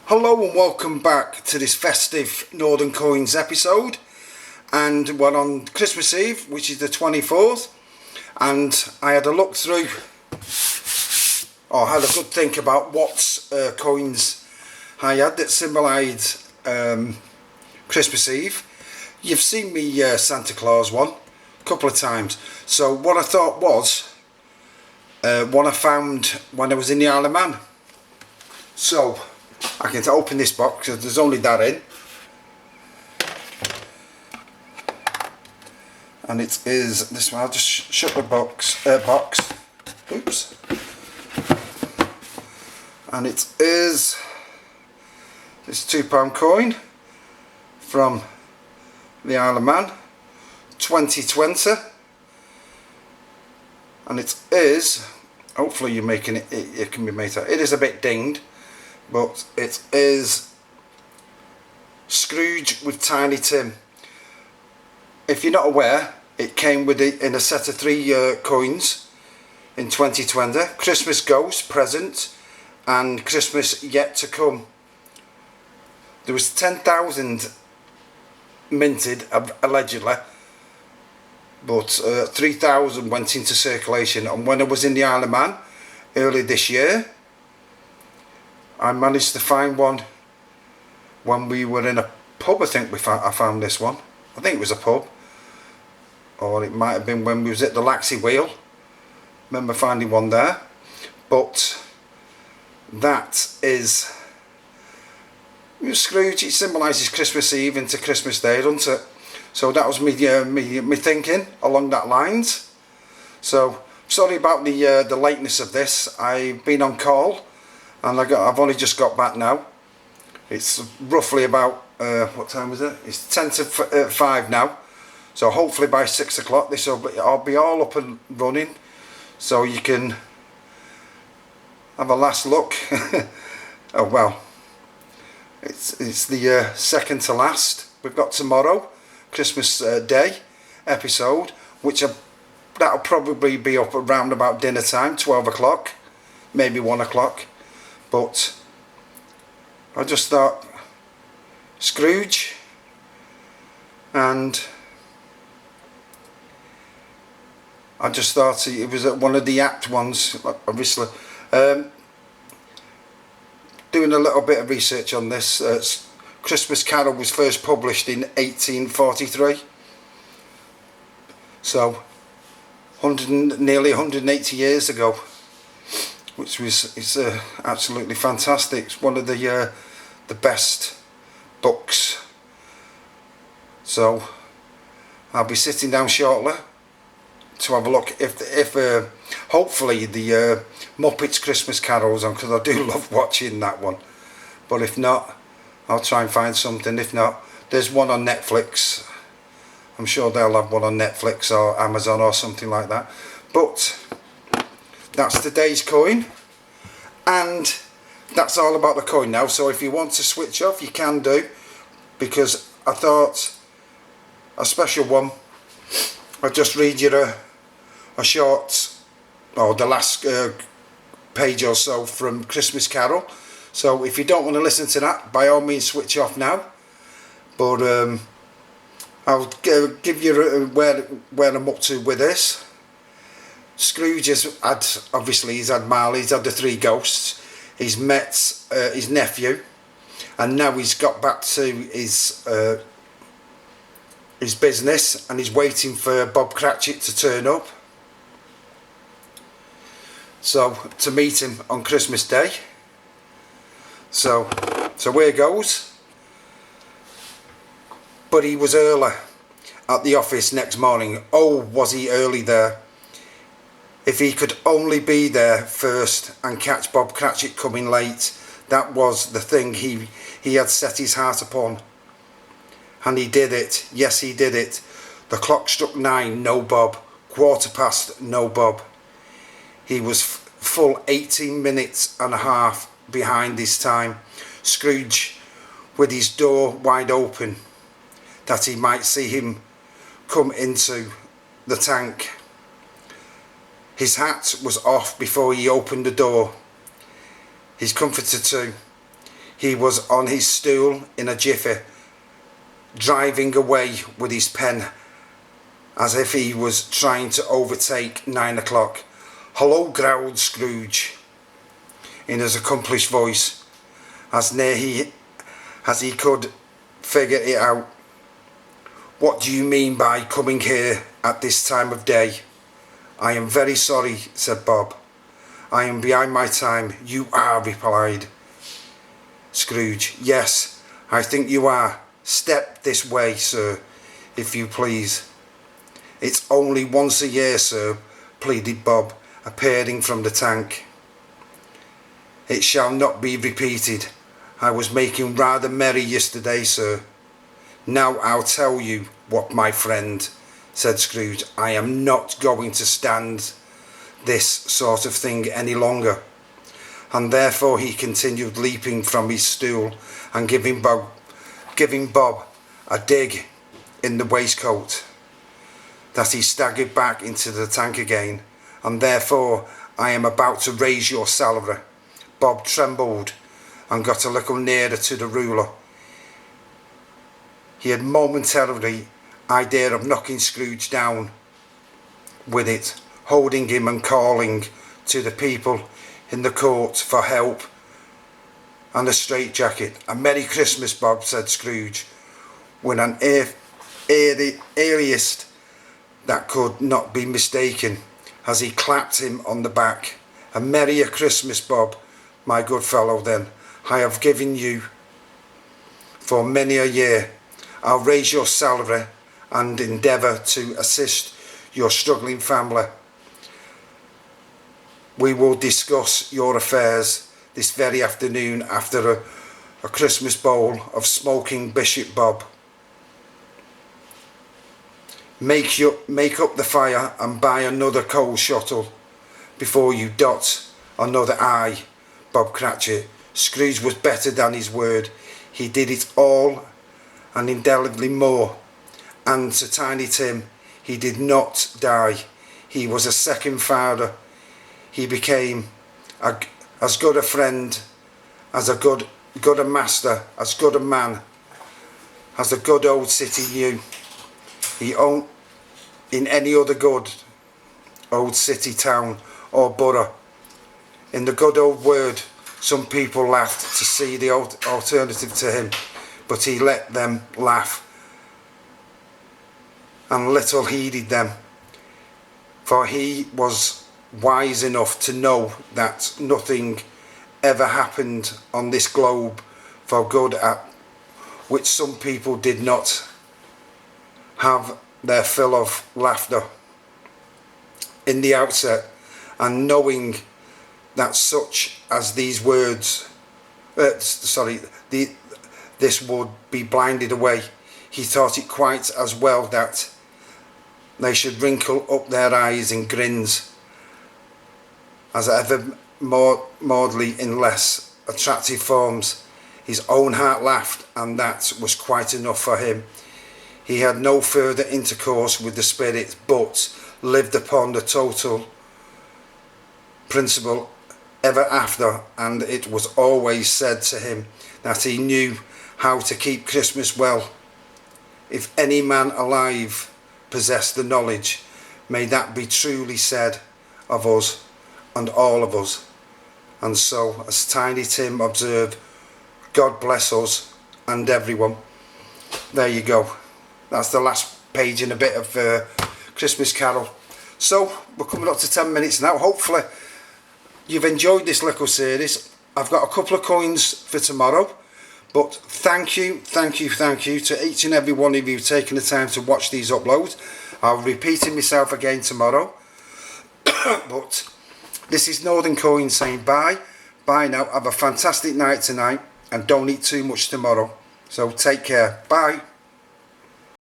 Hello and welcome back to this festive Northern Coins episode, and we're on Christmas Eve, which is the 24th, and I had a look through, or had a good think about what coins I had that symbolised Christmas Eve. You've seen me Santa Claus one a couple of times, so what I thought was one I found when I was in the Isle of Man. So I can open this box because there's only that in, and it is this one. I'll just shut the box. Oops. And it is this £2 coin from the Isle of Man, 2020, and it is. Hopefully you're making it. It can be made out. It is a bit dinged, but it is Scrooge with Tiny Tim. If you're not aware, it came with it in a set of 3 coins in 2020. Christmas Ghost, Present, and Christmas Yet to Come. There was 10,000 minted, allegedly, but 3,000 went into circulation. And when I was in the Isle of Man early this year, I managed to find one when we were in a pub. I think I found this one. I think it was a pub, or it might have been when we was at the Laxey Wheel. Remember finding one there. But that is Scrooge. It symbolises Christmas Eve into Christmas Day, doesn't it? So that was me thinking along that lines. So sorry about the lateness of this. I've been on call, and I've only just got back now. It's roughly about what time is it? It's 10 to 5 now. So hopefully by 6 o'clock I'll be all up and running, so you can have a last look. Oh well, it's the second to last. We've got tomorrow, Christmas Day episode, which that'll probably be up around about dinner time, 12 o'clock, maybe 1 o'clock. But I just thought Scrooge, and I just thought it was one of the apt ones, obviously. Doing a little bit of research on this, Christmas Carol was first published in 1843, so nearly 180 years ago, which is absolutely fantastic. It's one of the best books. So I'll be sitting down shortly to have a look if hopefully the Muppets Christmas Carol's on, because I do love watching that one. But if not, I'll try and find something. If not, there's one on Netflix. I'm sure they'll have one on Netflix or Amazon or something like that. But that's today's coin, and that's all about the coin now. So if you want to switch off, you can do, because I thought a special one. I'll just read you a short, or the last page or so from Christmas Carol. So if you don't want to listen to that, by all means switch off now. But I'll give you where I'm up to with this. Scrooge has had, obviously he's had Marley, he's had the 3 ghosts, he's met his nephew, and now he's got back to his business, and he's waiting for Bob Cratchit to turn up, so to meet him on Christmas Day. So here goes. But he was early at the office next morning. Oh, was he early there? If he could only be there first and catch Bob Cratchit coming late, that was the thing he had set his heart upon. And he did it. Yes, he did it. The clock struck 9, no Bob. 15:15, no Bob. He was full 18 minutes and a half behind his time. Scrooge with his door wide open, that he might see him come into the tank. His hat was off before he opened the door. His comforter too. He was on his stool in a jiffy, driving away with his pen as if he was trying to overtake 9 o'clock. "Hello," growled Scrooge in his accomplished voice, as near as he could figure it out. "What do you mean by coming here at this time of day?" "I am very sorry," said Bob. "I am behind my time." "You are," replied Scrooge. "Yes, I think you are. Step this way, sir, if you please." "It's only once a year, sir," pleaded Bob, appearing from the tank. "It shall not be repeated. I was making rather merry yesterday, sir." "Now I'll tell you what, my friend," said Scrooge. "I am not going to stand this sort of thing any longer." And therefore he continued, leaping from his stool and giving Bob a dig in the waistcoat, that he staggered back into the tank again. "And therefore I am about to raise your salary." Bob trembled and got a little nearer to the ruler. He had momentarily idea of knocking Scrooge down with it, holding him and calling to the people in the court for help and a straitjacket. "A Merry Christmas, Bob," said Scrooge, with an earliest that could not be mistaken, as he clapped him on the back. "A merrier Christmas, Bob, my good fellow, than I have given you for many a year. I'll raise your salary and endeavour to assist your struggling family. We will discuss your affairs this very afternoon after a Christmas bowl of smoking Bishop Bob. Make up the fire and buy another coal shuttle before you dot another I, Bob Cratchit." Scrooge was better than his word. He did it all and indelibly more. And to Tiny Tim, he did not die. He was a second father. He became as good a friend, as a good a master, as good a man as the good old city knew. He owned in any other good old city, town or borough. In the good old word, some people laughed to see the alternative to him, but he let them laugh and little heeded them, for he was wise enough to know that nothing ever happened on this globe for good, at which some people did not have their fill of laughter in the outset, and knowing that such as these words this would be blinded away, he thought it quite as well that they should wrinkle up their eyes in grins as ever maudely in less attractive forms. His own heart laughed, and that was quite enough for him. He had no further intercourse with the spirit, but lived upon the total principle ever after, and it was always said to him that he knew how to keep Christmas well. If any man alive possessed the knowledge, may that be truly said of us and all of us. And so, as Tiny Tim observed, God bless us and everyone. There you go. That's the last page in a bit of Christmas Carol. So we're coming up to 10 minutes now. Hopefully you've enjoyed this little series. I've got a couple of coins for tomorrow, but thank you to each and every one of you taking the time to watch these uploads. I'll be repeating myself again tomorrow. But this is Northern Coin saying bye now. Have a fantastic night tonight, and don't eat too much tomorrow. So take care. Bye.